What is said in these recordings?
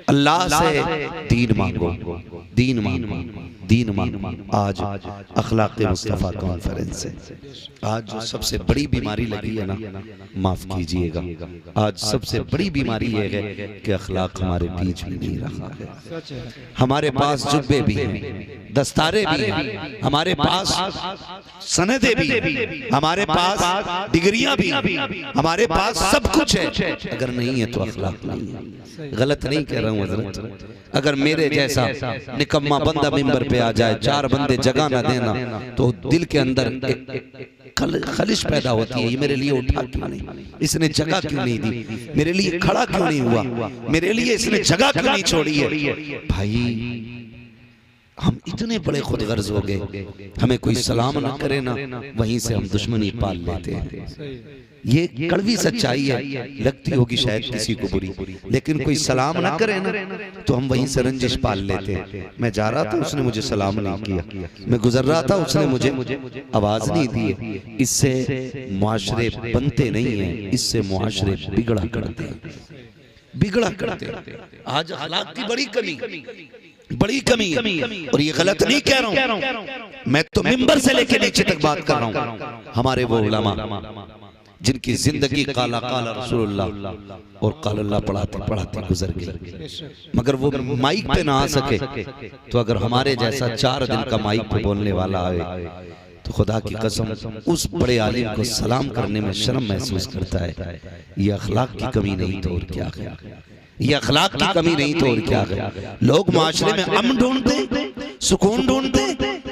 अल्लाह से दीन मांगो, दीन मांगो, दीन मांगो। आज अखलाक़े मुस्तफ़ा कॉन्फ्रेंस है। आज जो सबसे बड़ी बीमारी लगी है ना, माफ कीजिएगा, आज सबसे बड़ी बीमारी ये है कि अखलाक हमारे बीच में नहीं रहा है। हमारे पास जुब्बे भी हैं, दस्तारे भी हैं, हमारे पास सनदे भी हैं, हमारे पास डिग्रियां भी हैं, हमारे पास सब कुछ है, अगर नहीं है तो अखलाक नहीं है। गलत नहीं कह रहा हूँ हज़रत। अगर मेरे जैसा निकम्मा बंदा मिंबर पे आ जाए, चार बंदे जगह ना देना, तो दिल के अंदर एक खलिश पैदा होती है, ये मेरे लिए उठा क्यों नहीं, इसने जगह क्यों नहीं दी, मेरे लिए खड़ा क्यों नहीं हुआ, मेरे लिए इसने जगह क्यों नहीं छोड़ी है। भाई हम इतने बड़े खुदगर्ज हो गए, हमें कोई सलाम न करे ना, वहीं से हम दुश्मनी पाल लेते हैं। ये कड़वी सच्चाई है, लगती होगी शायद किसी को बुरी, लेकिन कोई सलाम न करे ना तो हम वहीं से रंजिश पाल लेते हैं। मैं जा रहा था, उसने मुझे सलाम नहीं किया, मैं गुजर रहा था, उसने मुझे आवाज नहीं दी। इससे मुआशरे बनते नहीं हैं, इससे मुआशरे बिगड़ा करते हैं, बिगड़ा करते हैं। आज अखलाक की बड़ी कमी, बड़ी कमी है, और ये गलत नहीं कह रहा हूं, मैं तो मिंबर से लेके नीचे तक बात कर रहा हूं। हमारे वो उलमा जिनकी जिंदगी काला काला रसूलुल्लाह और कालल्लाह पढ़ाते पढ़ाते गुजर गई, मगर वो माइक पे ना आ सके, तो अगर हमारे जैसा 4 दिन का माइक पे बोलने वाला आए तो खुदा की कसम उस बड़े आलिम को सलाम करने में शर्म महसूस करता है। ये अखलाक की कमी नहीं तो और क्या है, ये अखलाक की कमी नहीं तो और क्या है। लोग माशरे में अमन ढूंढते, सुकून ढूंढते,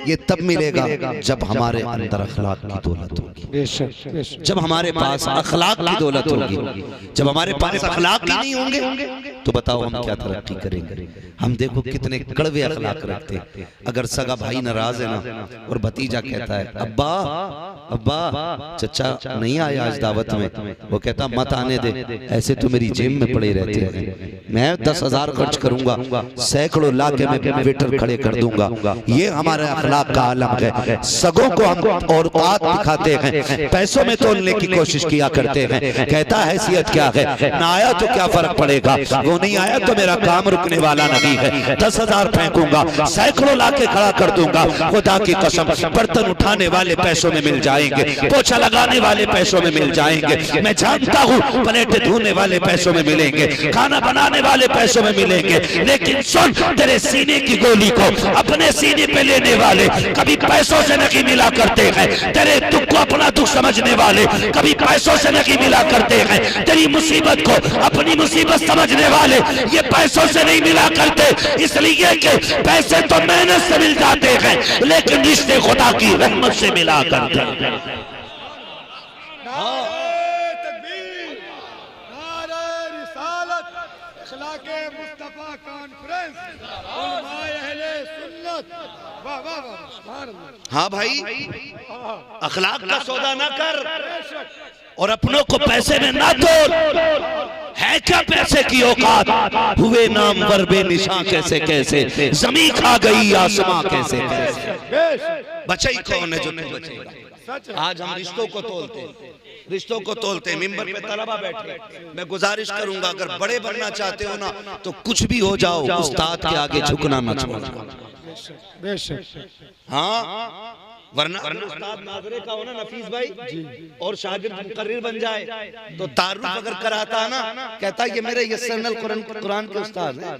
ये तब मिलेगा जब हमारे अंदर अखलाक की दौलत होगी, जब हमारे पास अखलाक की दौलत होगी। जब हमारे पास अखलाक ही नहीं होंगे तो बताओ हम क्या तरक्की करेंगे। हम देखो कितने कड़वे अखलाक रखते हैं। अगर सगा भाई नाराज है ना और भतीजा कहता है अब्बा अब्बा चचा नहीं आए आज दावत में, वो कहता मत आने दे, ऐसे तो मेरी जेब में पड़े रहते हैं, मैं 10,000 खर्च करूंगा, सैकड़ों लाख में वेटर खड़े कर दूंगा। ये हमारे अखलाक का आलम है। सगों को हम औकात दिखाते हैं, पैसों में तोलने की कोशिश किया करते हैं। कहता है हैसियत क्या है, ना आया तो क्या फर्क पड़ेगा, वो नहीं आया तो मेरा काम रुकने वाला नहीं है। 10,000 फेंकूंगा, सैकड़ों लाके खड़ा कर दूंगा, खुदा की कसम बर्तन उठाने वाले पैसों में मिल जाएंगे, पोछा लगाने वाले पैसों में मिल जाएंगे, मैं जानता हूँ प्लेट धोने वाले पैसों में मिलेंगे, खाना बनाने वाले पैसों में मिलेंगे। लेकिन सुन, तेरे सीने की गोली को अपने सीने पे लेने वाले कभी पैसों से नहीं मिला करते हैं, तेरे दुख को अपना दुख समझने वाले कभी पैसों से नहीं मिला करते हैं, तेरी मुसीबत को अपनी मुसीबत समझने वाले ये पैसों से नहीं मिला करते, इसलिए कि पैसे तो मेहनत से मिल जाते हैं, लेकिन रिश्ते खुदा की रहमत से मिला करते हैं। हाँ भाई, अखलाक का सौदा ना कर और अपनों को पैसे में ना तोल। है क्या पैसे की औकात, हुए नाम वर बेनिशां कैसे कैसे, जमी खा गई आसमां कैसे कैसे, बचाई कौन है जो नहीं बचेगा। आज हम रिश्तों को तोलते, रिश्तों को तोलते। मिंबर पे तलबा बैठे, मैं गुजारिश करूंगा अगर बड़े बनना चाहते हो ना तो कुछ भी हो जाओ, उस्ताद के आगे झुकना ना छोड़ना। हाँ, वरना उस्ताद नाज़रे का हो ना नफीस भाई, और शागिर्द मुकर्रिर बन जाए तो तारुफ अगर कराता है ना, कहता है ये मेरे यस्सरनल कुरान के उस्ताद हैं,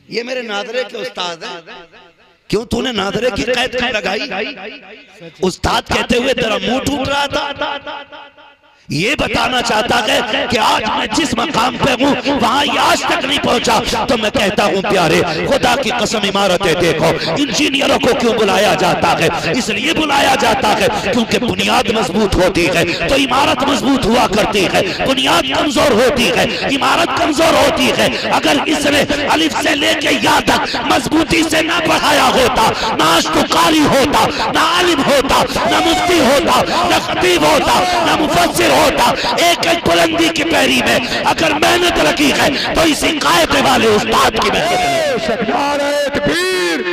ये मेरे नाज़रे के उस्ताद हैं। क्यों तूने नाज़रे की कैद क्यों लगाई? उस्ताद कहते हुए तेरा मुंह टूट रहा था। ये बताना चाहता है कि आज मैं जिस मकाम पे हूँ वहाँ ये आज तक नहीं पहुँचा। तो मैं कहता हूँ प्यारे, खुदा की कसम इमारतें देखो, इंजीनियरों को क्यों बुलाया जाता है? इसलिए बुलाया जाता है क्योंकि बुनियाद मजबूत होती है तो इमारत मजबूत हुआ करती है, बुनियाद कमजोर होती है इमारत कमजोर होती है। अगर इसने अलिफ से लेके या तक मजबूती से ना पढ़ाया होता, ना अश्तुकारी होता, ना आलिम होता, ना मुफ्ती होता, ना खतीब होता, ना मुफस्सिर होता, एक एक बुलंदी की पैरी में अगर मेहनत लगी है तो इसी कायदे वाले उस्ताद की मेहनत। नारे तकबीर,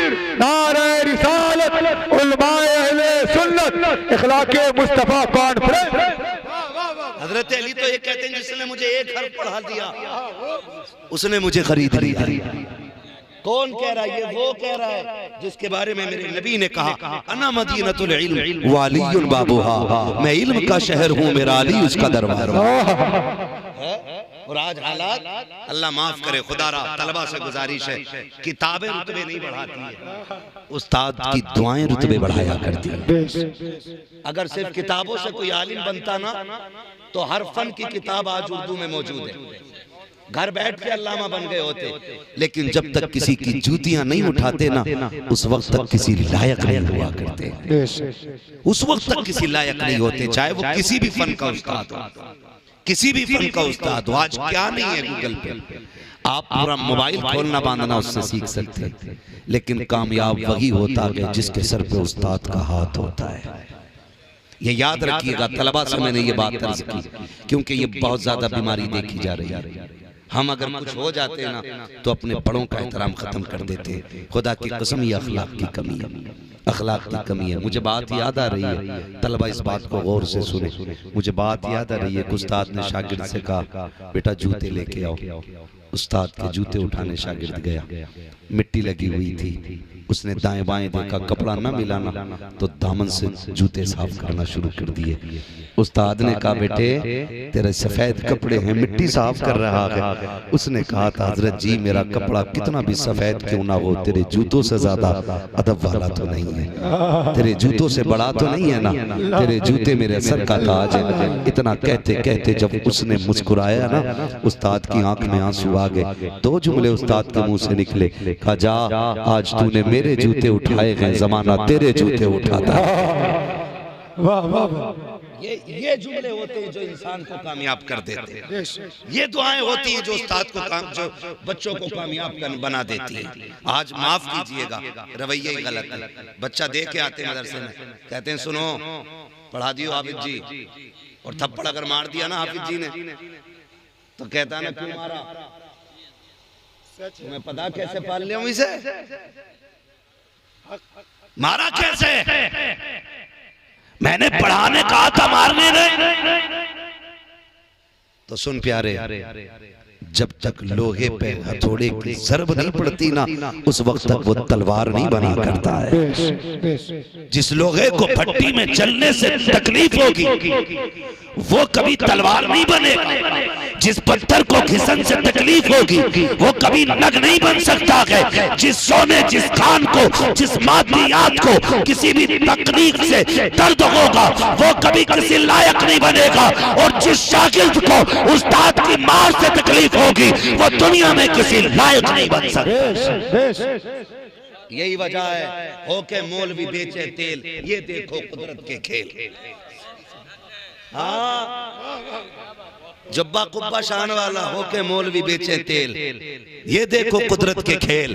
नारे रिसालत, उलमाए अहले सुन्नत, इखलाके मुस्तफा कॉन्फ्रेंस। हजरत हजरत अली तो ये कहते हैं जिसने मुझे एक हर्फ पढ़ा दिया उसने मुझे खरीद लिया। कौन कह रहा है? ये वो कह रहा है जिसके बारे में मेरे नबी ने कहा अना मदीनतुल इल्म व अलीयुन बाबूहा, मैं इल्म का शहर हूँ, मेरा अली उसका दरवाजा। और आज हालात, अल्लाह माफ करे खुदारा, तलबा से गुजारिश है किताबें रुतबे नहीं बढ़ाती है, उस्ताद की दुआएं रुतबे बढ़ाया करती है। अगर सिर्फ किताबों से कोई आलिम बनता ना तो हर फन की किताब आज उर्दू में मौजूद है, घर बैठ के अल्लामा बन गए होते। लेकिन जब तक किसी की जूतियां नहीं उठाते ना उस वक्त तक किसी लायक नहीं हुआ करते, उस वक्त तक किसी लायक नहीं होते, चाहे वो किसी भी फन का उस्ताद हो, किसी भी फन का उस्ताद हो। आज क्या नहीं है गूगल पे, आप पूरा मोबाइल खोलना बांधना उससे सीख सकते हैं। लेकिन कामयाब वही होता है जिसके सर पे उस्ताद का हाथ होता है। ये याद रखिएगा, तलबा से मैंने ये बात अर्ज की क्योंकि ये बहुत ज्यादा बीमारी देखी जा रही है। हम अगर कुछ हो जाते हैं ना तो अपने बड़ों का एहतराम खत्म कर देते हैं। खुदा की कसम ये अखलाक की कमी है, अखलाक की कमी है। मुझे बात याद आ रही है, तलबा इस बात को गौर से सुने। मुझे बात याद आ रही है, उस्ताद ने शागिर्द से कहा बेटा जूते लेके आओ। उस्ताद के जूते उठाने शागिर्द गया, मिट्टी लगी हुई थी, उसने दाएं बाएं देखा, कपड़ा ना मिला ना तो दामन से जूते साफ करना शुरू कर दिए। उस्ताद ने कहा बेटे तेरे सफेद कपड़े हैं, मिट्टी साफ कर रहा है। उसने कहा था हजरत जी मेरा कपड़ा कितना भी सफेद क्यों ना हो, तेरे जूतों से ज्यादा अदब वाला तो नहीं है, तेरे जूतों से बड़ा तो नहीं है ना, तेरे जूते मेरे सर का ताज है। इतना कहते कहते जब उसने मुस्कुराया ना उस्ताद की आंख में आंसू आ गए। दो जुमले उस्ताद के मुंह से निकले, कहा जा आज तूने मेरे जूते उठाए गए, जमाना तेरे जूते उठाता है। वाह वाह वाह। ये जुमले होते हैं जो इंसान को कामयाब कर देते हैं। ये दुआएं होती हैं जो उस्ताद को जो बच्चों को कामयाब बना देती है। आज माफ कीजिएगा रवैया ही गलत है। बच्चा दे के आते हैं मदरसे में, कहते हैं सुनो पढ़ा दियो हाफिज जी, और थप्पड़ अगर मार दिया ना हाफिज जी ने तो कहता है ना क्यों मारा, तुम्हें पता कैसे पाल लिया इसे, मारा कैसे, मैंने पढ़ाने कहा था मारने नहीं। तो सुन प्यारे, जब तक लोहे पे हथौड़े की ज़रब नहीं पड़ती ना उस वक्त तक वो तलवार नहीं बना करता है। जिस लोहे को भट्टी में चलने से तकलीफ होगी वो कभी तलवार नहीं बनेगा। जिस पत्थर को घिसन से तकलीफ होगी वो कभी नग नहीं बन सकता है। जिस सोने जिस खान को जिस मादियात को किसी भी तकलीफ से दर्द होगा वो कभी किसी लायक नहीं बनेगा। और जिस शागिर्द को उस्ताद की मार से तकलीफ होगी वो दुनिया में किसी लायक नहीं बन सकता। यही वजह है होके मौलवी बेचे तेल, ये देखो कुदरत के खेल। जब्बा कुब्बा शान वाला होके मौलवी बेचे तेल, ये देखो कुदरत के खेल।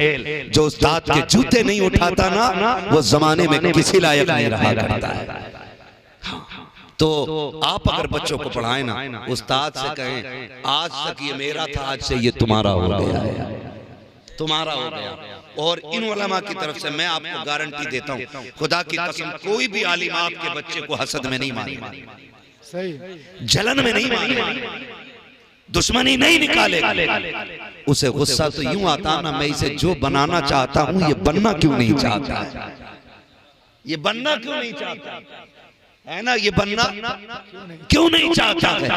जो उस्ताद के जूते नहीं उठाता ना वो जमाने में किसी लायक नहीं रहा करता है। तो आप अगर बच्चों को पढ़ाएं ना उस्ताद से कहें आज तक ये मेरा था, आज से ये तुम्हारा हो गया है, तुम्हारा हो गया। और इन उलमा की तरफ से मैं आपको गारंटी देता हूँ खुदा की कसम कोई भी आलिम आपके बच्चे को हसद में नहीं मारेगा, जलन में नहीं मारेगा, दुश्मनी नहीं निकालेगा। उसे गुस्सा तो यूं आता ना मैं इसे जो बनाना चाहता हूं ये बनना क्यों नहीं चाहता, ये बनना क्यों नहीं चाहता है ना, ये बनना क्यों नहीं चाहता है।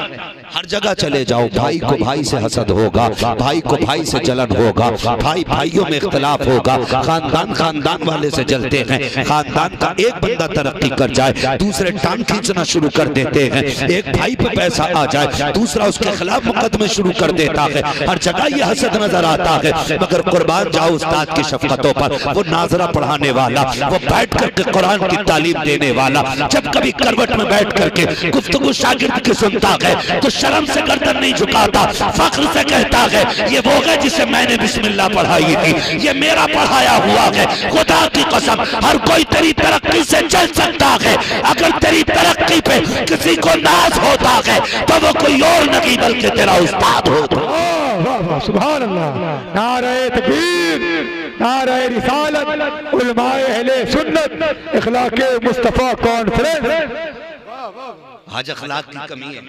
हर जगह चले जाओ भाई को भाई से हसद होगा, भाई को भाई से जलन होगा, भाई भाइयों में इख्तिलाफ होगा, खानदान खानदान वाले से जलते हैं। खानदान का एक बंदा तरक्की कर जाए दूसरे टांग खींचना शुरू कर देते हैं। एक भाई पे पैसा आ जाए दूसरा उसके खिलाफ मुकदमे शुरू कर देता है। हर जगह ये हसद नजर आता है। मगर कुर्बान जाओ उस्ताद की शफकतों पर, वो नाजरा पढ़ाने वाला, वो बैठ करके कुरान की तालीम देने वाला जब कभी करवट में बैठ करके गुफ्तगू शागिर्द की सुनता है तो शर्म से गर्दन नहीं झुकाता, फख्र से कहता है ये वो है जिसे मैंने बिस्मिल्लाह पढ़ाई थी, ये मेरा पढ़ाया हुआ है। खुदा की कसम हर कोई तेरी तरक्की से चल सकता है। अगर तेरी तरक्की पे किसी को नाज होता है तो वो कोई और नहीं बल्कि तेरा उस्ताद होता है। सुभान अल्लाह, नारे तकबीर, नारे रिसालत, उलमाए अहले सुन्नत, इखलाके मुस्तफा कॉन्फ्रेंस। आज अखलाक की कमी है,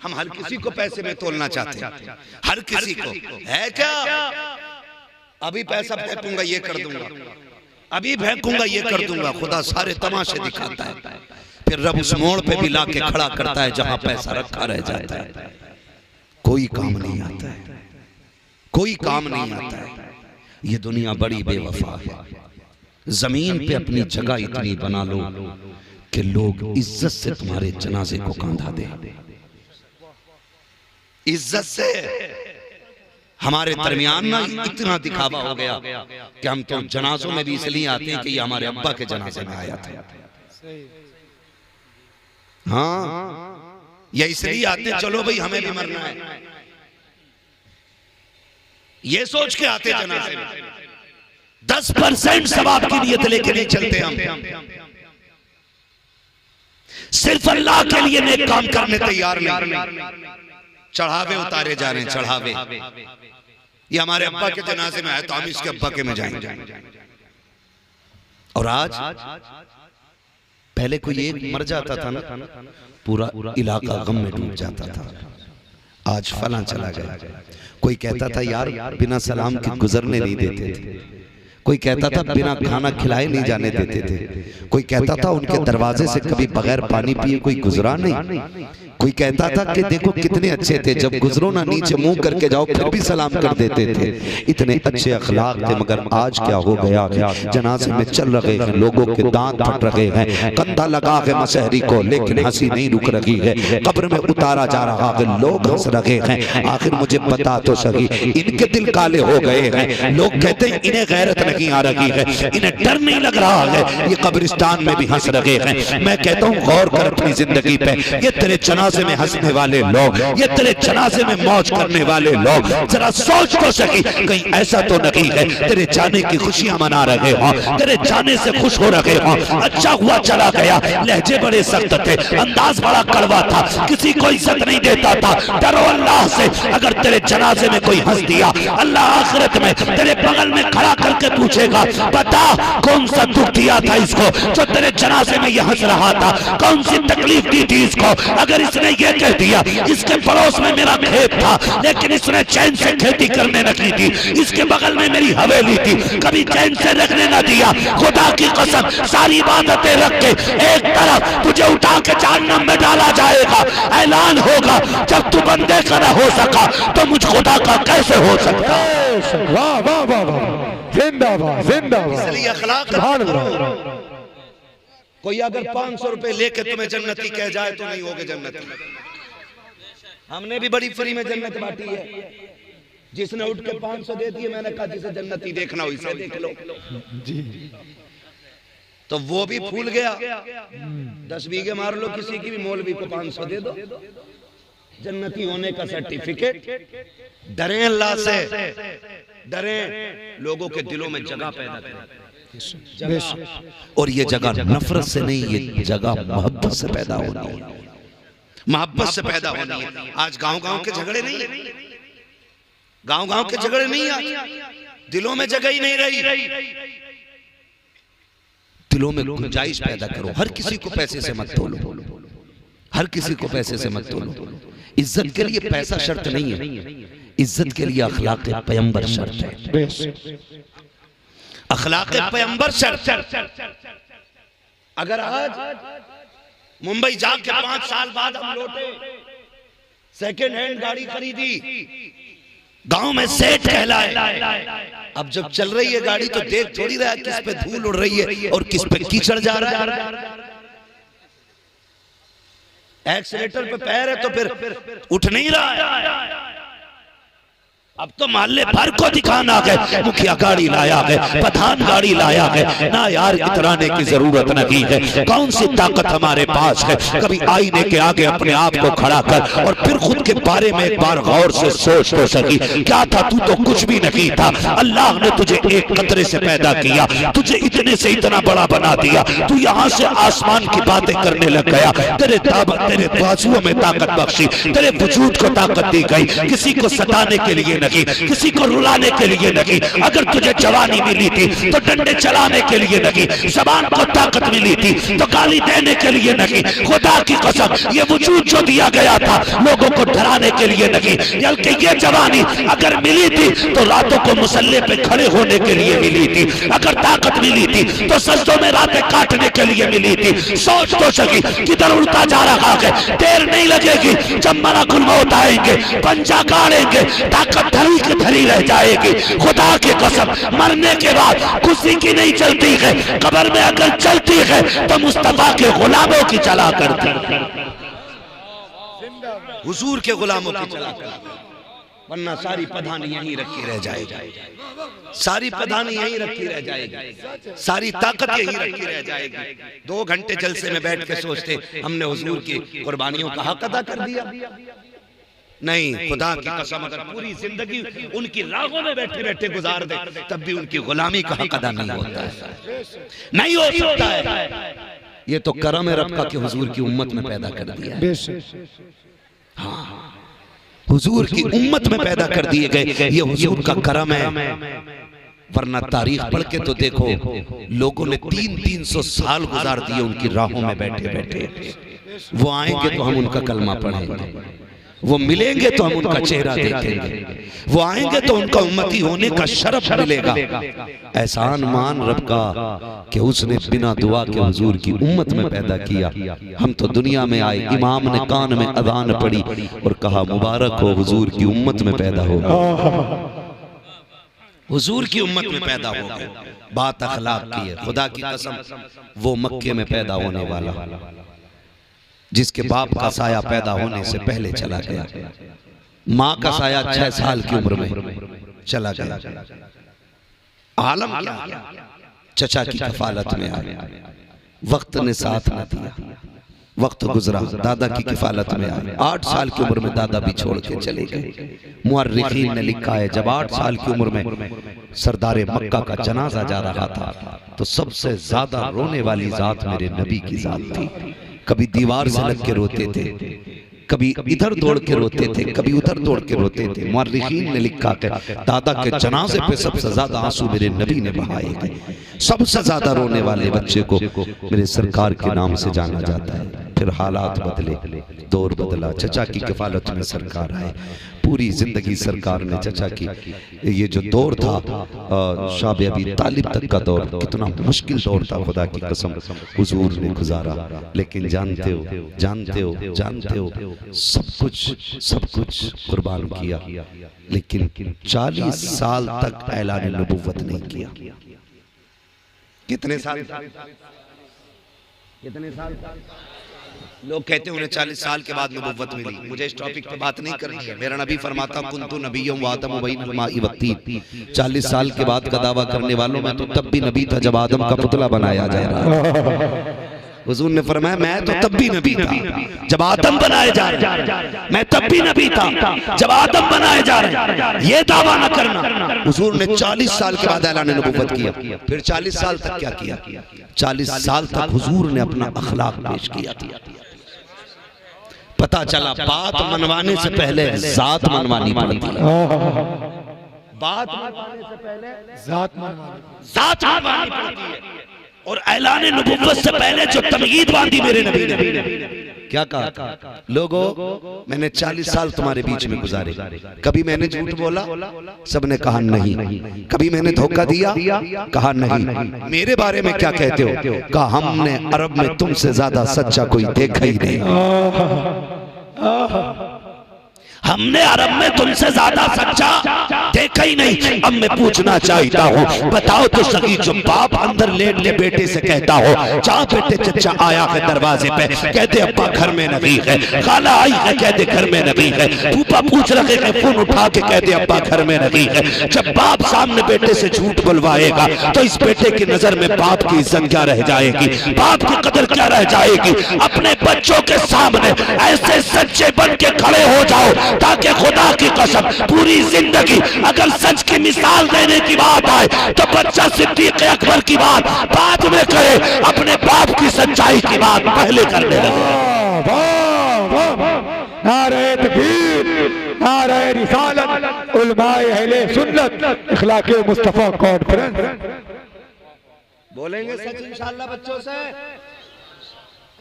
हम हर किसी को पैसे में तोलना चाहते हैं, हर किसी को है क्या, अभी पैसा फेंकूंगा ये कर दूंगा, अभी फेंकूंगा ये कर दूंगा। खुदा सारे तमाशे दिखाता है, फिर रब उस मोड़ पे भी लाके खड़ा करता है जहां पैसा रखा रह जाता है। कोई काम नहीं आता है, कोई काम नहीं आता है। ये दुनिया बड़ी बेवफा है। जमीन पे अपनी जगह इतनी बना लो कि लोग इज्जत से तुम्हारे जनाजे को कांधा दे, इज्जत से। हमारे दरमियान ना इतना दिखावा हो गया कि हम तो जनाजों में भी इसलिए आते हैं कि ये हमारे अब्बा के जनाजे में आया था, हाँ ये इसलिए आते चलो भाई हमें भी मरना है, ये सोच के आते जनाजे में। 10% सवाब की नियत लेके नहीं चलते हम, सिर्फ अल्लाह के लिए नेक काम करने तैयार नहीं। चढ़ावे उतारे जा रहे हैं, चढ़ावे। ये हमारे अब्बा के जनाजे में आए तो हम इसके अब्बा के में जाएंगे। और आज पहले कोई एक मर जाता था ना, पूरा इलाका गम में डूब जाता था। आज फलां चला गया, कोई कहता था यार बिना सलाम के गुजरने नहीं देते थे, कोई कहता था बिना खाना खिलाए नहीं जाने देते थे, कोई कहता था उनके दरवाजे से कभी बगैर पानी पिए कोई गुजरा नहीं, कोई कहता था कि देखो कितने अच्छे थे, जब गुजरो ना नीचे मुंह करके जाओ फिर भी सलाम कर देते थे, इतने अच्छे अखलाक थे। मगर आज क्या हो गया है, जनाजे में चल रहे हैं, लोगों के दांत फट रहे हैं, कंधा लगा है मशहरी को लेकिन हंसी नहीं रुक रही है, कब्र में उतारा जा रहा है, लोग हंस रहे हैं। आखिर मुझे बता तो सही, इनके दिल काले हो गए हैं। लोग कहते हैं इन्हें गैरत नहीं आ रही है, इन्हें डर नहीं लग रहा है, ये कब्रिस्तान में भी हंस रहे हैं। मैं कहता हूँ गौर कर अपनी जिंदगी पे, ये तेरे जनाजे में हंसने वाले लोग, ये तेरे जनाजे में मौज करने वाले लोग, जरा सोच तो सही कहीं ऐसा तो नहीं है तेरे जाने की खुशियां मना रहे हो, तेरे जाने से खुश हो रहे हो। अच्छा हुआ चला गया, लहजे बड़े सख्त थे, अंदाज बड़ा कड़वा था, किसी को इज्जत नहीं देता था। डरो अल्लाह से, अगर तेरे जनाजे में कोई हंस दिया, अल्लाह आखिरत में तेरे बगल में खड़ा करके पूछेगा बता कौन सा दुख दिया था इसको जो तेरे जनाजे में ये हंस रहा था, कौन सी तकलीफ दी थी इसको। अगर इसने ये कह दिया इसके पड़ोस में मेरा खेत था लेकिन इसने चैन से खेती करने न की थी, इसके बगल में मेरी हवेली थी कभी चैन से रखने न दिया, खुदा की कसम सारी इबादतें रख के एक तरफ तुझे उठा के जहन्नम में डाला जाएगा। ऐलान होगा जब तू बंदे का न हो सका तो मुझ खुदा का कैसे हो सकता। वाह वाह वाह वाह, जिंदाबाद जिंदाबाद। इसलिए अखलाक कोई अगर 500 रुपए लेके तुम्हें जन्नती कह जाए तो नहीं होगे जन्नती। हमने भी बड़ी फ्री में जन्नत बांटी है, जिसने उठ के 500 दे दिए मैंने कहा जिसे जन्नती देखना हो इसे देख लो जी। तो वो भी फूल गया। 10 बीघे मार लो किसी की भी, मौलवी को 500 दे दो, जन्नती होने का सर्टिफिकेट। डरें अल्लाह से, डरें, लोगों के दिलों में जगह पैदा करें। और ये जगह नफरत से नहीं, ये जगह मोहब्बत से पैदा होनी है, मोहब्बत से पैदा होनी है। आज गांव-गांव के झगड़े नहीं है, गांव-गांव के झगड़े नहीं, आज दिलों में जगह ही नहीं रही। दिलों में गुंजाइश पैदा करो। हर किसी को पैसे से मत तोलो, हर किसी को पैसे से मत तोलो। इज्जत के लिए पैसा शर्त नहीं है, इज्जत के लिए अखलाक पैगंबर शर्त है, अखलाक पैगंबर शर्त। अगर आज मुंबई जाके 5 साल बाद हम लौटे, सेकेंड हैंड गाड़ी खरीदी, गांव में सेठ कहलाए, अब जब चल रही है गाड़ी तो देख थोड़ी रहा है किस पे धूल उड़ रही है और किस पे कीचड़ जा रहा है। एक्सीलेटर पे पैर है तो फिर उठ नहीं रहा है। अब तो मोहल्ले भर को दिखाना है, मुखिया गाड़ी लाया है, प्रधान गाड़ी लाया है ना। यार इतराने की जरूरत नहीं है। कौन सी ताकत हमारे पास है? कभी आईने के आगे अपने आप को खड़ा कर और फिर खुद के बारे में एक बार गौर से सोच तो सकी, क्या था तू तो कुछ भी नहीं था। अल्लाह ने तुझे एक कतरे से पैदा किया, तुझे इतने से इतना बड़ा बना दिया, तू यहाँ से आसमान की बातें करने लग गया। तेरे बाजुओं में ताकत बख्शी, तेरे वजूद को ताकत दी गई, किसी को सताने के लिए नहीं, किसी को रुलाने के लिए नहीं। अगर तुझे जवानी मिली थी तो डंडे चलाने के लिए नहीं, जबान को ताकत मिली थी तो गाली देने के लिए नहीं। खुदा की कसम ये वजूद जो दिया गया था लोगों को डराने के लिए नहीं, बल्कि ये जवानी अगर मिली थी तो रातों को मुसल्ले पे खड़े होने के लिए मिली थी। अगर ताकत मिली थी तो सजदों में रातें काटने के लिए मिली थी। सोच तो सकी किधर उड़ता जा रहा है, देर नहीं लगेगी जब मलकुल मौत आएंगे, पंजा गाड़ेंगे, ताकत धरी की धरी रह जाएगी। खुदा की कसम मरने के बाद खुशी की नहीं चलती है, कब्र में अगर चलती है तो मुस्तफा के गुलामों की चला करती, हुजूर के गुलामों की चला करती, वरना सारी पधानी यहीं रखी रह जाएगी, सारी पधानी यहीं रखी रह जाएगी, सारी ताकत यहीं रखी रह जाएगी। 2 घंटे जलसे में बैठ के सोचते हमने हुजूर की कुर्बानियों का हक अदा कर दिया। नहीं, खुदा की कसम अगर पूरी जिंदगी उनकी राहों में बैठे बैठे गुजार दे तब भी उनकी गुलामी का हक अदा नहीं होता है, नहीं हो सकता है। ये तो करम है रब का कि हुजूर की उम्मत में पैदा कर दिया। हाँ, हुजूर की उम्मत में पैदा कर दिए गए, ये हुजूर का करम है। वरना तारीख पढ़ के तो देखो, लोगों ने 300-300 साल गुजार दिए उनकी राहों में बैठे बैठे। वो आएंगे तो हम उनका कलमा पढ़ेंगे, वो मिलेंगे तो हम उनका चेहरा देखेंगे, वो आएंगे तो उनका उम्मती होने का शरफ मिलेगा। एहसान मान रब का कि उसने बिना दुआ के हुजूर की उम्मत में पैदा किया। हम तो दुनिया में आए, इमाम ने कान में अजान पड़ी और कहा मुबारक हो हुजूर की उम्मत में पैदा हो, हुजूर की उम्मत में पैदा हो गए। बात अखलाक की है। खुदा की कसम वो मक्के में पैदा होने वाला जिसके बाप का साया पैदा होने से पहले चला गया, माँ का साया 6 साल की उम्र में चला गया, आलम क्या, चचा की कफालत में आया, वक्त ने साथ न दिया, वक्त गुजरा, दादा की किफालत में आए, 8 साल की उम्र में दादा भी छोड़ के चले गए। मुअर्रिखीन ने लिखा है जब 8 साल की उम्र में सरदारे मक्का का जनाजा जा रहा था तो सबसे ज्यादा रोने वाली जात मेरे नबी की जात थी। कभी दीवार से लग के रोते थे, कभी इधर दौड़ के रोते थे, कभी उधर दौड़ के रोते थे। मुअर्रिखीन ने लिखा कि दादा के जनाजे पे सबसे ज्यादा आंसू मेरे नबी ने बहाए गए। सबसे ज्यादा रोने वाले बच्चे को मेरे सरकार के नाम से जाना जाता है। फिर हालात बदले, दौर बदला, चचा की किफालत में सरकार आए। पूरी जिंदगी सरकार ने चचा की, ये जो दौर था शाब अबी तालिब तक का दौर, कितना मुश्किल दौर था खुदा की कसम हुजूर ने गुजारा। लेकिन जानते हो सब कुछ कुर्बान किया, लेकिन 40 साल तक ऐलान नबुव्वत नहीं किया। कितने साल? लोग कहते हैं उन्हें 40 साल के बाद नबुव्वत मिली। मुझे इस टॉपिक पे बात नहीं करनी है। मेरा नबी फरमाता कुन्तु नबिय्युम व आदम बैनल माई वत्तीन। 40 साल के बाद का दावा करने वालों में तो तब भी नबी था जब आदम का पुतला बनाया जा रहा है। हुजूर ने फरमाया मैं तो तब भी नबी था जब आदम बनाए जा रहे, मैं तब भी नबी था जब आदम बनाए जा रहे। ये दावा न करना। हुजूर ने 40 साल के बाद ऐलान नबुव्वत किया। फिर 40 साल तक क्या किया? 40 साल तक हुजूर ने अपना अखलाक पेश किया था। पता चला बात मनवाने से पहले जात मनवानी पड़ती है। बात मनवाने से पहले जात मनवानी पड़ती है। और ऐलान नबुव्वत से पहले जो तमयीद बांधी मेरे नबी ने क्या कहा? लोगों मैंने 40 साल तुम्हारे बीच में गुजारे, कभी मैंने झूठ बोला? सबने कहा नहीं। कभी मैंने धोखा दिया? कहा नहीं। मेरे बारे में क्या कहते हो? कहा हमने अरब में तुमसे ज्यादा सच्चा कोई देखा ही नहीं। हमने अरब में तुमसे ज्यादा सच्चा देखा ही नहीं। अब मैं पूछना चाहता हूँ, बताओ तो सही, जो बाप अंदर लेट के बेटे से कहता हो जा बेटे चचा आया है दरवाजे पे, कहते अब्बा घर में नबी है, खाला आई है कहते घर में नबी है, फूफा पूछ रहे हैं फोन उठा के कहते अब्बा घर में नबी है। जब बाप सामने बेटे से झूठ बुलवाएगा तो इस बेटे की नजर में बाप की इज्जत क्या रह जाएगी? बाप की कदर क्या रह जाएगी? अपने बच्चों के सामने ऐसे सच्चे बन के खड़े हो जाओ ताकि खुदा की कसम पूरी जिंदगी अगर सच की मिसाल देने की बात आए तो बच्चा सिद्दीक अकबर की बात बाद में करे, अपने बाप की सच्चाई की बात पहले करने लगे। नारे तकबीर, नारे रिसालत, उलमाए अहले सुन्नत इखलाके मुस्तफा कॉन्फ्रेंस। बोलेंगे सच इंशाअल्लाह बच्चों से,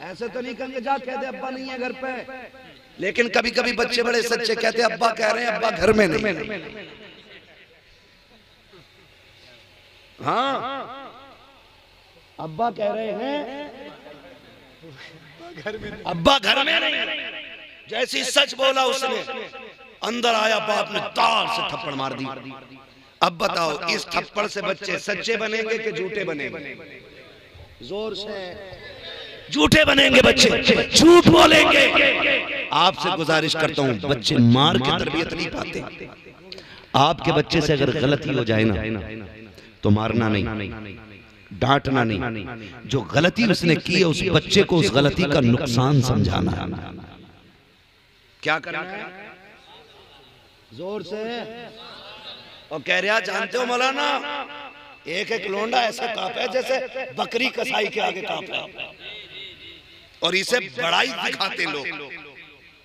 ऐसे तो नहीं कहेंगे जा कह दे अब्बा नहीं है घर पे। लेकिन कभी कभी बच्चे बड़े सच्चे कहते हैं अब्बा कह रहे हैं अब्बा घर में नहीं। हाँ अब्बा कह रहे हैं अब्बा घर में नहीं। जैसी सच बोला उसने, अंदर आया बाप ने तार से थप्पड़ मार दी। अब बताओ इस थप्पड़ से बच्चे सच्चे बनेंगे कि झूठे बनेंगे? जोर से झूठे बनेंगे बच्चे, झूठ बोलेंगे। आपसे गुजारिश करता हूं, बच्चे मार के तरबियत नहीं पाते। आपके बच्चे से अगर गलती हो जाए ना तो मारना नहीं, डांटना नहीं, जो गलती उसने की है उस बच्चे को उस गलती का नुकसान समझाना है। क्या करना है? जोर से। और कह रहा जानते हो मौलाना, एक एक लोंडा ऐसा कांपा है जैसे बकरी कसाई के आगे कांपा है, और इसे बड़ाई दिखाते लोग,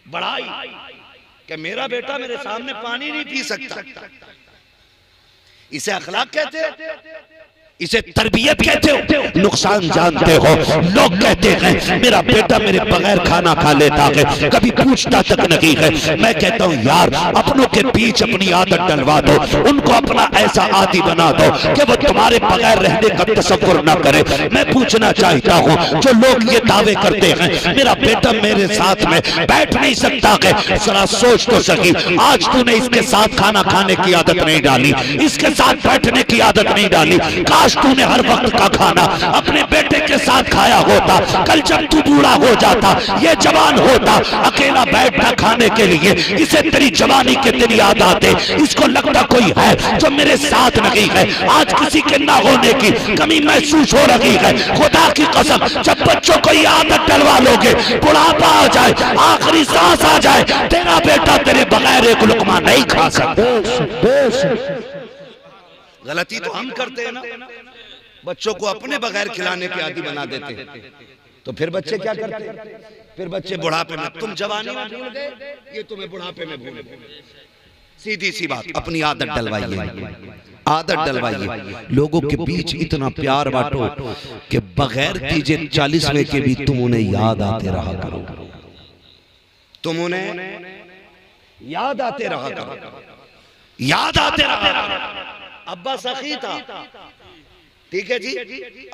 बड़ाई कि मेरा बेटा मेरे सामने पानी नहीं पी सकता। इसे अखलाक कहते हैं, इसे तरबियत कहते हो। नुकसान जानते हो, लोग कहते हैं मेरा बेटा मेरे बगैर खाना खा लेता है, कभी पूछता तक नहीं है। मैं कहता हूँ यार अपनों के बीच अपनी आदत डलवा दो, उनको अपना ऐसा आदी बना दो कि वो तुम्हारे बगैर रहने का तसव्वुर ना करे। मैं पूछना चाहता हूँ जो लोग ये दावे करते हैं मेरा बेटा मेरे साथ में बैठ नहीं सकता है, जरा सोच तो सकी, आज तूने इसके साथ खाना खाने की आदत नहीं डाली, इसके साथ बैठने की आदत नहीं डाली। काश तूने हर वक्त का खाना अपने बेटे के साथ खाया होता, कल जब तू बूढ़ा हो जाता, ये जवान होता, अकेला बैठता खाने के लिए, इसे तेरी जवानी के तेरी याद आते, इसको लगता कोई है जो मेरे साथ नहीं है। आज किसी के ना होने की कमी महसूस हो रही है। खुदा की कसम जब बच्चों को ये आदत डलवा लोगे, बुढ़ापा आ जाए, आखिरी सांस आ जाए, तेरा बेटा तेरे बगैर एक लुकमा नहीं खा सकता। गलती तो हम करते हैं ना, बच्चों को अपने बगैर खिलाने के आदी बना देते हैं। तो फिर बच्चे क्या करते हैं? फिर बच्चे बुढ़ापे में, तुम जवानी में भूल गए, ये तुम्हें बुढ़ापे में भूल गए। सीधी सी बात, अपनी आदत डलवाइए, आदत डलवाइए। लोगों के बीच इतना प्यार बांटो कि बगैर तीजे 40वें के भी तुम उन्हें याद आते रहा करो, तुम उन्हें याद आते रहा करो, याद आते रहा। अब्बा सखी था, ठीक है जी,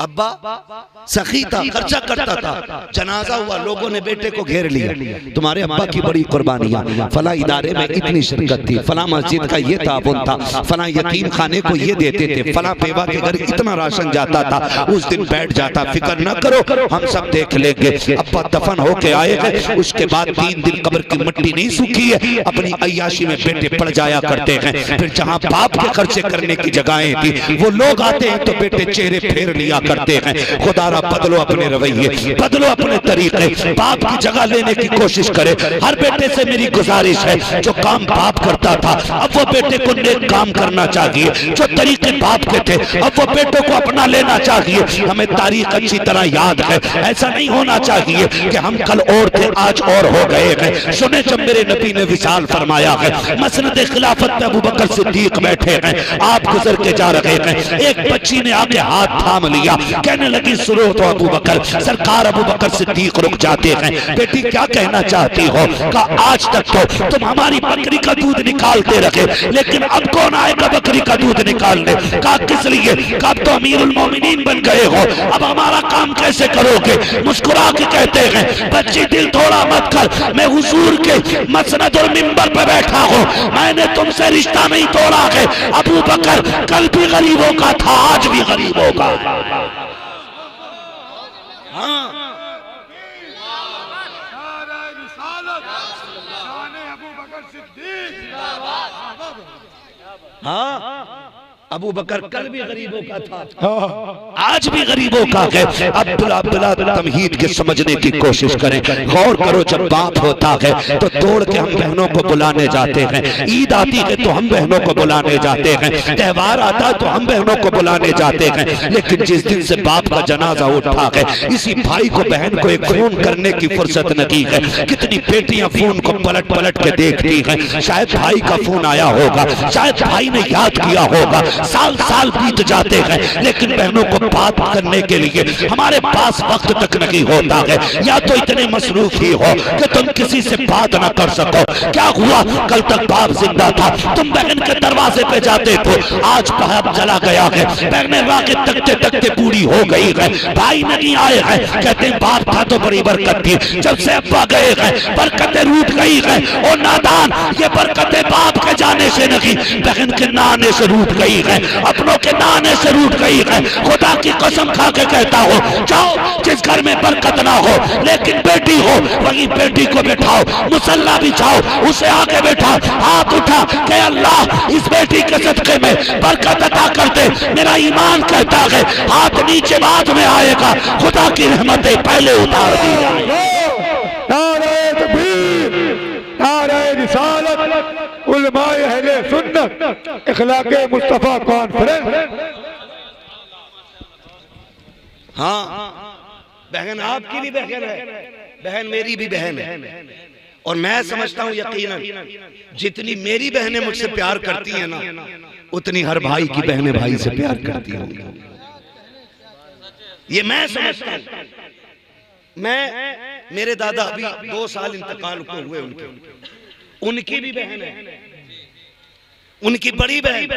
अब्बा सखी था, खर्चा करता था। जनाजा हुआ, लोगों ने बेटे को घेर लिया, तुम्हारे अब्बा की बड़ी कुर्बानियां, फला इदारे में इतनी शिरकत थी, फला मस्जिद का ये ताबुन था, फला यतीम खाने को ये देते थे, फला बेवा के घर इतना राशन जाता था, उस दिन बैठ जाता, फिक्र न करो हम सब देख लेंगे। अब्बा दफन होके आए हैं, उसके बाद 3 दिन कब्र की मिट्टी नहीं सूखी है, अपनी अय्याशी में बेटे पड़ जाया करते हैं। फिर जहाँ बाप के खर्चे करने की जगहें थी, वो लोग आते हैं तो बेटे चेहरे फेर लिया करते हैं। खुदारा बदलो अपने रवैये, बदलो अपने तरीके, बाप की जगह लेने की कोशिश करे। हर बेटे से मेरी गुजारिश है, जो काम बाप करता था अब वो बेटे को नेक काम करना चाहिए, जो तरीके बाप के थे अब वो बेटों को अपना लेना चाहिए। हमें तारीख अच्छी तरह याद है, ऐसा नहीं होना चाहिए कि हम कल और थे आज और हो गए हैं। सुने जब मेरे नबी ने विशाल फरमाया है, मसनद खिलाफत में अबू बकर सिद्दीक बैठे हैं, आप गुजर के जा रहे हैं, एक बच्ची ने आके हाथ थाम लिया, कहने लगी सुनो तो अबू बकर। सरकार अबू बकर सिद्दीक रुक जाते हैं, बेटी क्या कहना चाहती हो? कहा आज तक तो तुम हमारी बकरी का दूध निकालते रहे, लेकिन अब कौन आएगा बकरी का दूध निकालने? कहा किस लिए? कहा तो अमीरुल मोमिनीन बन गए हो, अब हमारा काम कैसे करोगे? मुस्कुरा के कहते हैं बच्ची दिल थोड़ा मत कर, मैं हुजूर के मसनद और मिंबर पे बैठा हूँ, मैंने तुमसे रिश्ता नहीं तोड़ा है। अबू बकर कल भी गरीबों का था, आज भी गरीबों का। हाँ अबू बकर कल भी गरीबों का था, आज भी गरीबों का है। अब्दुल्ला तमहीद के समझने की कोशिश करें, गौर करो। जब बाप होता है तो तोड़ के हम बहनों को बुलाने जाते हैं, ईद आती है तो हम बहनों को बुलाने जाते हैं, त्योहार आता है तो हम बहनों को बुलाने जाते हैं। लेकिन जिस दिन से बाप का जनाजा उठा है, इसी भाई को बहन को एक फोन करने की फुर्सत नहीं है। कितनी बेटियां फोन को पलट पलट के देखती हैं, शायद भाई का फोन आया होगा, शायद भाई ने याद किया होगा। साल साल बीत जाते हैं, लेकिन बहनों को बात करने के लिए हमारे पास वक्त तक नहीं होता है। या तो इतने मसरूफ ही हो कि तुम किसी से बात ना कर सको। क्या हुआ, कल तक बाप जिंदा था, तुम बहन के दरवाजे पे जाते थे, आज बाप चला गया है, बहनें वाके तकते तकते पूरी हो गई है, भाई नहीं आए हैं। कहते बाप था तो बड़ी बरकत थी, जब से अब्बा गए हैं बरकतें रूठ गई है। और नादान, ये बरकतें बाप के जाने से नहीं, बहन के ना आने से रूठ गई है, अपनों के ना आने से रूठ गई है। खुदा की कसम खा के कहता हो, जाओ जिस घर में बरकत ना हो लेकिन बेटी हो, वही बेटी को बैठाओ, मुसल्ला बिछाओ, उसे आके बैठा, हाथ उठा कि अल्लाह इस बेटी के सदके में बरकत अता कर दे। मेरा ईमान कहता है हाथ नीचे बाद में आएगा, खुदा की रहमतें पहले उतार दी जाएंगी। नारे तकबीर, नारे रिसालत, उलमाए अहले सुन्नत, इखलाके मुस्तफा कॉन्फ्रेंस। हाँ, बहन आपकी भी बहन है, बहन मेरी भी बहन है। और मैं समझता हूं यकीनन जितनी मेरी बहनें मुझसे प्यार करती हैं ना, उतनी हर भाई की बहनें भाई से प्यार करती होंगी। ये मैं समझता हूं। मेरे दादा अभी 2 साल इंतकाल को हुए, उनकी भी बहन है, उनकी बड़ी बहन।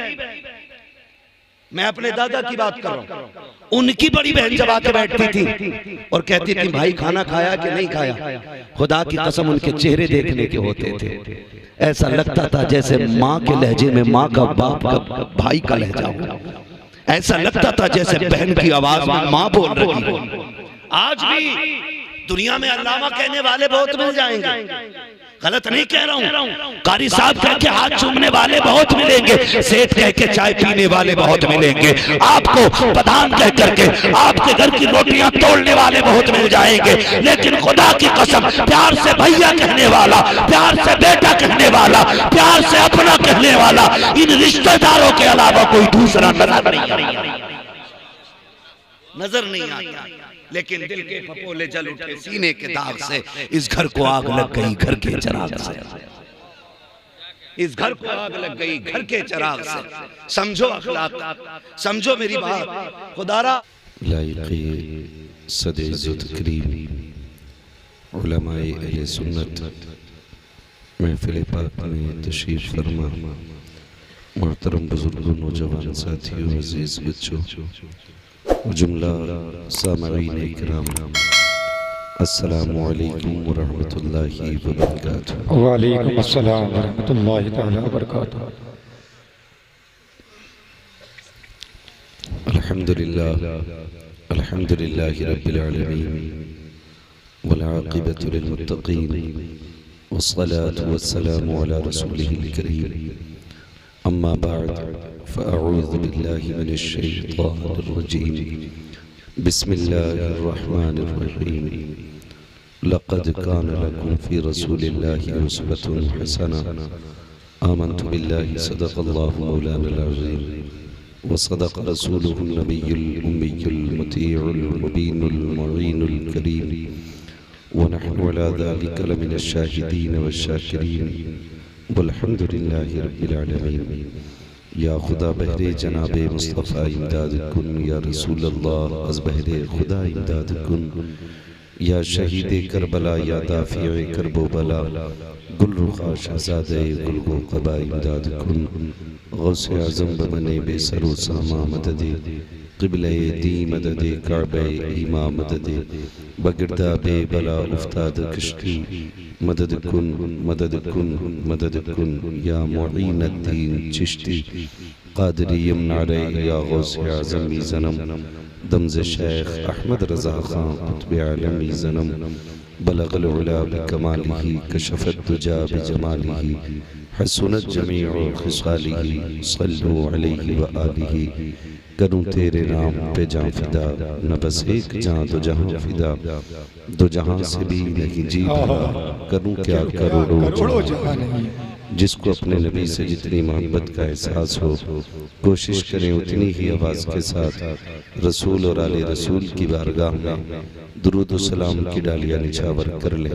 मैं अपने दादा की बात कर रहा हूं। उनकी बड़ी बहन जब आके बैठती थी और कहती थी भाई खाना खाया कि नहीं खाया, खुदा की कसम उनके चेहरे देखने के होते थे, ऐसा लगता था जैसे माँ के लहजे में माँ का बाप का भाई का लहजा हो, ऐसा लगता था जैसे बहन की आवाज में माँ बोल रही हो। आज भी दुनिया में अल्लामा कहने वाले बहुत मिल जाएंगे, गलत नहीं कह रहा हूँ। कारी साहब कह के हाथ चूमने वाले बहुत मिलेंगे, सेठ कह के चाय पीने वाले बहुत मिलेंगे, आपको प्रधान कह करके आपके घर की रोटियां तोड़ने वाले बहुत मिल जाएंगे। लेकिन खुदा की कसम, प्यार से भैया कहने वाला, प्यार से बेटा कहने वाला, प्यार से अपना कहने वाला, इन रिश्तेदारों के अलावा कोई दूसरा नजर नहीं आता। लेकिन दिल के फपोले जल उठे सीने के दाग से, इस घर को आग लग गई घर के चिराग से, इस घर को आग लग गई घर के चिराग से। समझो अखलाक, समझो मेरी बात। खुदारा लाइक़े सदे इज़्ज़त करीम उलमाए अहले सुन्नत महफ़िल पाक में तशरीफ़ फरमा, मोहतरम बुज़ुर्गों, नौजवान साथियों, अज़ीज़ बच्चों, जुमला सामईन इकराम, अस्सलामु अलैकुम व रहमतुल्लाहि व बरकातुहू। वालेकुम अस्सलाम व रहमतुल्लाहि तआला व बरकातुहू। अल्हम्दुलिल्लाह, अल्हम्दुलिल्लाहि रब्बिल आलमीन, वल आक़िबतु लिल मुत्तक़ीन, वस्सलातु वस्सलामु अला रसूलिहिल करीम। अम्मा बाद, फ़अऊज़ु बिल्लाहि मिनश शैतानिर रजीम। बिस्मिल्लाहिर रहमानिर रहीम। लक़द कान लकुम फ़ी रसूलिल्लाहि उस्वतुन हसना। आमन्तु बिल्लाहि सदक़ल्लाहु मौलानल अज़ीम व सदक़ रसूलुहुन नबियुल उम्मियुल मुतीउल मुबीनुल मुईनुल करीम व नहनु अला ज़ालिका लमिनश शाहिदीन वश्शाकिरीन वल्हम्दुलिल्लाहि रब्बिल आलमीन। या खुदा बहरे जनाबे मुस्तफ़ा इमदाद कुन, या रसूल अल्लाह अज़ बहरे खुदा इमदाद कुन, या शहीद करबला, या दाफ़िए करबो बला, गुलरुखा शहज़ादे गुलगो क़बा इमदाद कुन। गौसे आज़म बमने बेसरो सामा मददे, क़िबले दी मददे, काबे ईमा मददे, बगिरदा बे बला उफ्ताद कश्ती, मदद कुन मदद कुन मदद कुन, या मुईन अद्दीन चिश्ती क़ादिरी यमनारे, या गौसे आज़म ज़नम, दमज़ शेख अहमद रज़ा ख़ान कुतुब आलमी ज़नम, बलग़ल उला बिकमालिही, कशफ़त दुजा बिजमालिही, हसनत जमीउ खिसालिही सल्लु अलैहि व आलिही। करूँ तेरे नाम पे जान फिदा, न बस एक जान दो जहां फिदा, दो जहां से भी नहीं जी भरा। करूँ क्या करोड़ों जहां नहीं। जिसको अपने नबी से जितनी मोहब्बत का एहसास हो, कोशिश करें उतनी ही आवाज़ के साथ रसूल और आले रसूल की बारगाह में दुरूद और सलाम की डालियाँ निछावर कर ले।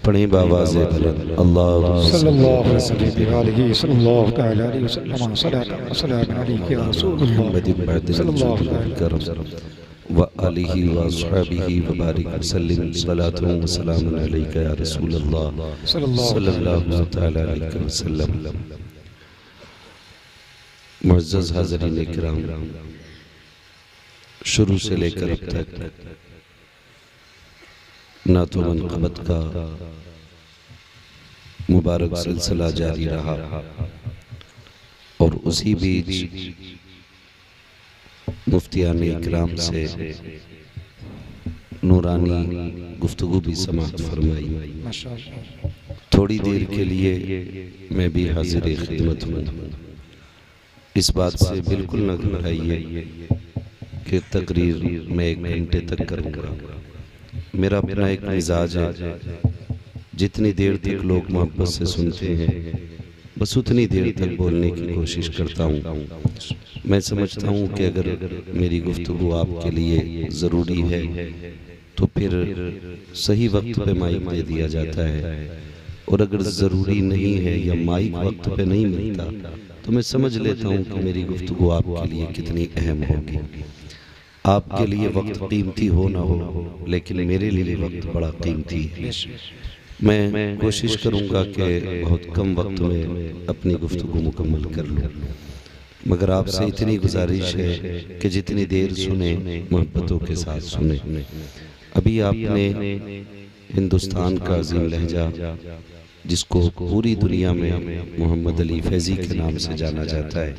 पढ़ें बावाज़ बुलंद अल्लाह सल्लल्लाहु अलैहि वसल्लम सलातन व सलाम अलैहि या रसूलुल्लाह सल्लल्लाहु अलैहि वसल्लम व आलिही व अस्हाबिही व बारिक वसल्लिम सलातु व सलामुन अलैका या रसूलल्लाह सल्लल्लाहु तआला अलैहि वसल्लम। मुअज़्ज़ज़ हाज़रीन इकराम, शुरू से लेकर अब तक नातो मनक़बत का मुबारक सिलसिला जारी रहा और उसी बीच मुफ्तियान इकराम से नूरानी गुफ्तगू भी समाअत फरमाई। थोड़ी देर के लिए मैं भी हाजिर खिदमत हूँ। इस बात से बिल्कुल न घबराइए कि तकरीर मैं 1 घंटे तक करूँगा। मेरा अपना एक मिजाज है, जितनी देर तक लोग मोहब्बत से सुनते हैं बस उतनी देर तक बोलने की कोशिश करता हूँ। मैं समझता हूँ कि अगर मेरी गुफ्तगू आपके लिए ज़रूरी है तो फिर सही वक्त पे माइक दे दिया जाता है, और अगर ज़रूरी नहीं है या माइक वक्त पे नहीं मिलता तो मैं समझ लेता हूँ कि मेरी गुफ्तगू आपके लिए कितनी अहम होगी। आपके लिए वक्त कीमती हो ना हो, लेकिन मेरे लिए वक्त बड़ा कीमती है। मैं कोशिश करूँगा कि बहुत कम वक्त में अपनी गुफ्तगू मुकम्मल कर लूँ, मगर आपसे इतनी गुजारिश है कि जितनी देर सुने मोहब्बतों के साथ सुने। अभी आपने हिंदुस्तान का अजीम लहजा, जिसको पूरी दुनिया में मोहम्मद अली फैज़ी के नाम से जाना जाता है,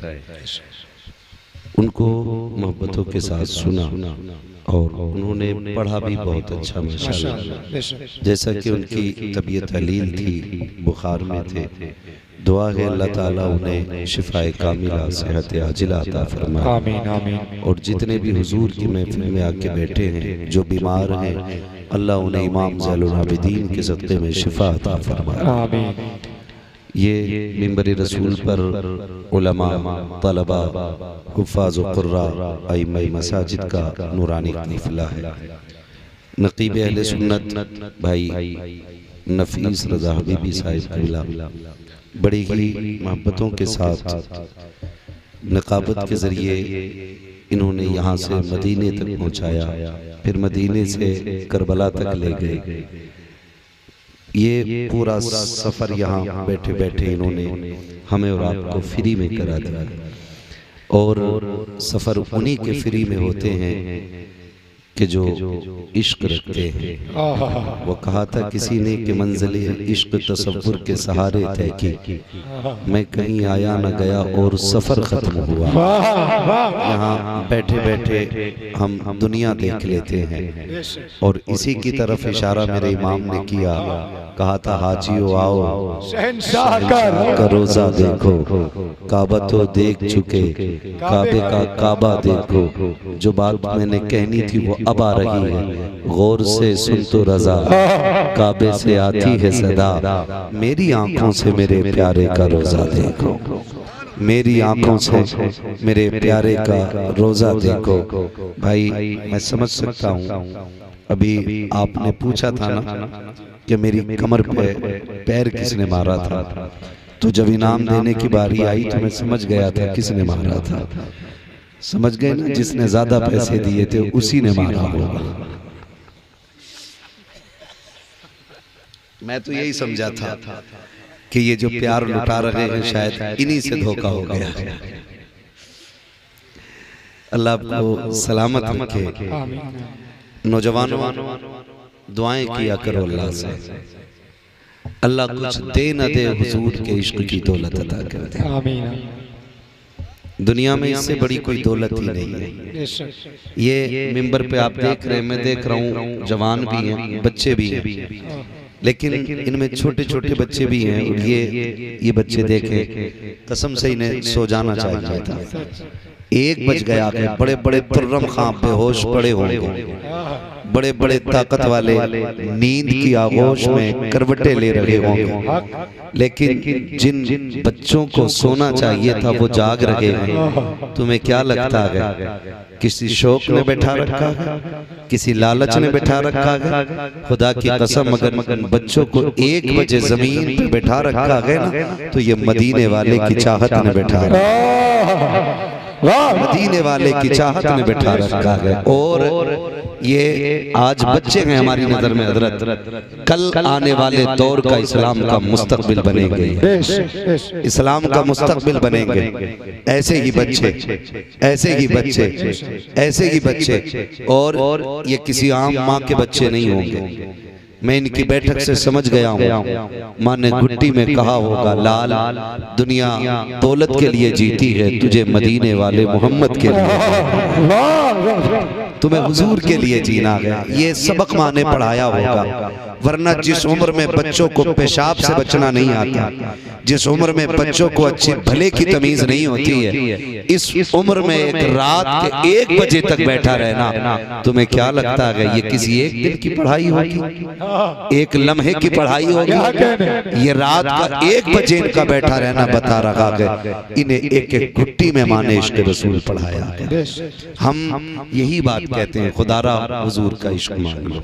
उनको मोहब्बतों के साथ सुना और उन्होंने पढ़ा भी बहुत अच्छा माशाअल्लाह। जैसा कि उनकी तबीयत हलील थी, बुखार में थे, दुआ है अल्लाह ताला उन्हें शिफाए कामिला सेहत आजिला अता फरमाए। आमीन आमीन। और जितने भी हुजूर की महफिल में आके बैठे हैं जो बीमार हैं, अल्लाह उन्हें इमाम ज़ैनुल आबिदीन के सदक़े में शिफा अता फरमाए। आमीन। ये मिंबर रसूल पर उलमा, तलबा, हुफ़ाज़ व क़ुर्रा, अइम्मा मसाजिद का नूरानी क़ाफ़िला है। नक़ीब अहले सुन्नत भाई नफ़ीस रज़ा हबीबी साहिब क़िबला बड़ी ही मोहब्बतों के साथ नक़ाबत के ज़रिए इन्होंने यहाँ से मदीने तक पहुँचाया, फिर मदीने से करबला तक ले गए। ये पूरा सफ़र यहाँ बैठे बैठे इन्होंने हमें और आपको फ्री में करा दिया, और सफ़र उन्हीं के फ्री में होते हैं कि जो इश्क रखते हैं। वो कहा था किसी ने कि मंजिल इश्क तसव्वुर के सहारे तय की, मैं कहीं आया न गया और सफ़र ख़त्म हुआ। यहाँ बैठे बैठे हम दुनिया देख लेते हैं, और इसी की तरफ इशारा मेरे इमाम ने किया। कहा था हाजियो आओ का रोज़ा देखो, काबा तो देख चुके, काबे का काबा देखो। जो बात मैंने कहनी थी वो अब आ रही है, गौर से सुन तो रज़ा, काबे से आती है सदा। मेरी आंखों से मेरे प्यारे का रोज़ा देखो, मेरी आंखों से मेरे प्यारे का रोज़ा देखो। भाई मैं समझ सकता हूँ, अभी आपने पूछा था ना कि मेरी कमर पे पैर किसने मारा था, तो जब इनाम देने की बारी आई तो मैं समझ गया था किसने मारा था। समझ गए ना, जिसने ज्यादा पैसे दिए थे उसी ने मारा होगा। मैं तो यही समझा था कि ये जो प्यार लुटा रहे हैं शायद इन्हीं से धोखा हो गया। अल्लाह आपको सलामत रखे। नौजवानों दुआएं किया करो अल्लाह से, अल्लाह कुछ दे न दे हुजूर के इश्क की दौलत अता कर दे। आमीन। दुनिया में इससे बड़ी कोई दौलत ही नहीं है। ये मिंबर पे आप देख रहे हैं, मैं देख रहा हूँ, जवान भी हैं, बच्चे भी हैं, लेकिन इनमें छोटे छोटे बच्चे भी हैं। और ये बच्चे देखें, कसम से इन्हें सो जाना चाहिए था। 1 बज गया कि बड़े बड़े तुर्रम खां बेहोश पड़े होंगे, बड़े बड़े ताकत वाले नींद की आगोश में करवटें ले रहे होंगे, लेकिन जिन बच्चों को सोना चाहिए था वो जाग रहे हैं। तुम्हें क्या लगता है किसी शौक ने बैठा रखा है, किसी लालच ने बैठा रखा है? खुदा की कसम अगर बच्चों को 1 बजे जमीन पे बैठा रखा है ना, तो ये मदीने वाले की चाहत ने बैठा रखा है, मदीने वाले की चाहत ने बैठा रखा है। और ये आज बच्चे हैं हमारी नजर में हजरत, कल आने वाले दौर का इस्लाम का मुस्तकबिल बनेंगे, इस्लाम का मुस्तकबिल बनेंगे। ऐसे ही बच्चे, ऐसे ही बच्चे, ऐसे ही बच्चे। और ये किसी आम माँ के बच्चे नहीं होंगे। मैं इनकी बैठक से समझ गया हूँ, माँ ने घुट्टी में कहा होगा, लाल दुनिया दौलत के लिए जीती है, तुझे मदीने वाले मोहम्मद के लिए, तुम्हें हुजूर के लिए जीना है। ये सबक माँ ने पढ़ाया होगा। वरना जिस उम्र में बच्चों को पेशाब से बचना नहीं आता, जिस उम्र में बच्चों को अच्छे भले की तमीज नहीं होती है, इस उम्र में एक रात के 1 बजे तक बैठा रहना, तुम्हें क्या लगता है ये किसी एक दिन की पढ़ाई होगी, एक लम्हे की पढ़ाई होगी? ये रात का 1 बजे इनका बैठा रहना बता रहा है इन्हें एक एक घुट्टी में माने इश्क रसूल पढ़ाया है। हम यही बात कहते हैं, खुदारा हुजूर का इश्क मांग लो,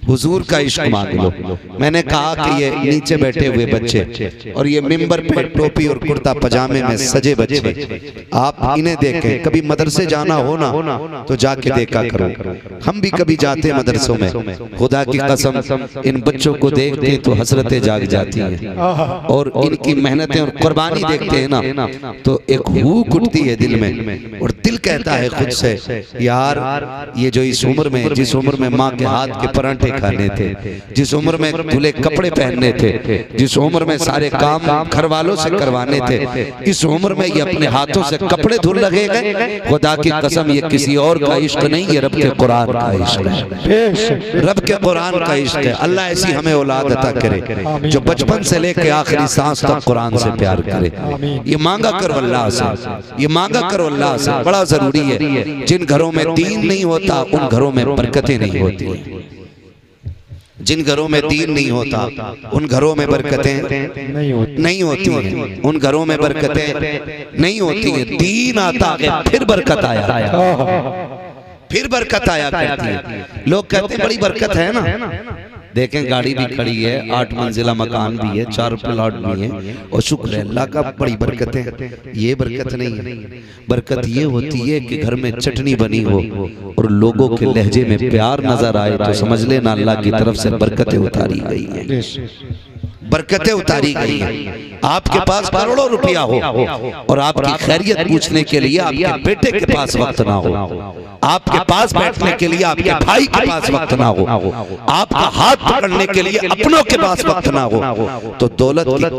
हुजूर का इश्क मांग लो। मैंने कहा कि ये नीचे बैठे हुए बच्चे और ये मिंबर पे टोपी और कुर्ता पजामे में सजे बच्चे, आप इन्हें देखें। कभी मदरसे जाना हो ना तो जाके देखा करो। हम भी कभी जाते मदरसों में, खुदा की कसम इन बच्चों को देखते तो हसरतें जाग जाती हैं, और इनकी मेहनतें और कुर्बानी देखते हैं ना तो एक भूख उठती है दिल में, और दिल कहता है खुद से, यार ये जो इस उम्र में, जिस उम्र में माँ के हाथ के परांठे खाने थे, जिस उम्र में धुले कपड़े पहनने थे, जिस उम्र में सारे काम घर वालों से करवाने थे, इस उम्र में ये अपने हाथों से कपड़े धुल लगे गए। खुदा की कसम ये किसी और का इश्क नहीं, ये रब के कुरान का इश्क है, रब के कुरान का इश्क है। अल्लाह ऐसी हमें औलाद अता करे जो बचपन से लेकर आखिरी सांस तक कुरान से प्यार करे। ये मांगा करो अल्लाह से, ये मांगा करो अल्लाह से, बड़ा जरूरी है। जिन घरों में दीन नहीं होता उन घरों में बरकतें नहीं होती, जिन घरों में दीन नहीं होता उन घरों में बरकतें नहीं होती हैं, उन घरों में बरकतें नहीं होती हैं। दीन आता है फिर बरकत आया, फिर बरकत आया करती है। लोग कहते हैं बड़ी बरकत है ना, देखें गाड़ी भी खड़ी है, 8 मंजिला मकान भी है, 4 प्लॉट भी है, और शुक्र है अल्लाह का, बड़ी बरकतें। ये बरकत नहीं है, बरकत ये होती है कि घर में चटनी बनी हो और लोगों के लहजे में प्यार नजर आए तो समझ लेना अल्लाह की तरफ से बरकतें उतारी गई हैं, बरकतें उतारी गई हैं। आपके पास करोड़ों रुपया हो और आपकी खैरियत पूछने के लिए आपके बेटे के पास वक्त ना हो, आपके पास बैठने के लिए आपके भाई के पास वक्त ना हो, आपका हाथ पकड़ने के लिए अपनों के पास वक्त ना हो, तो दौलत की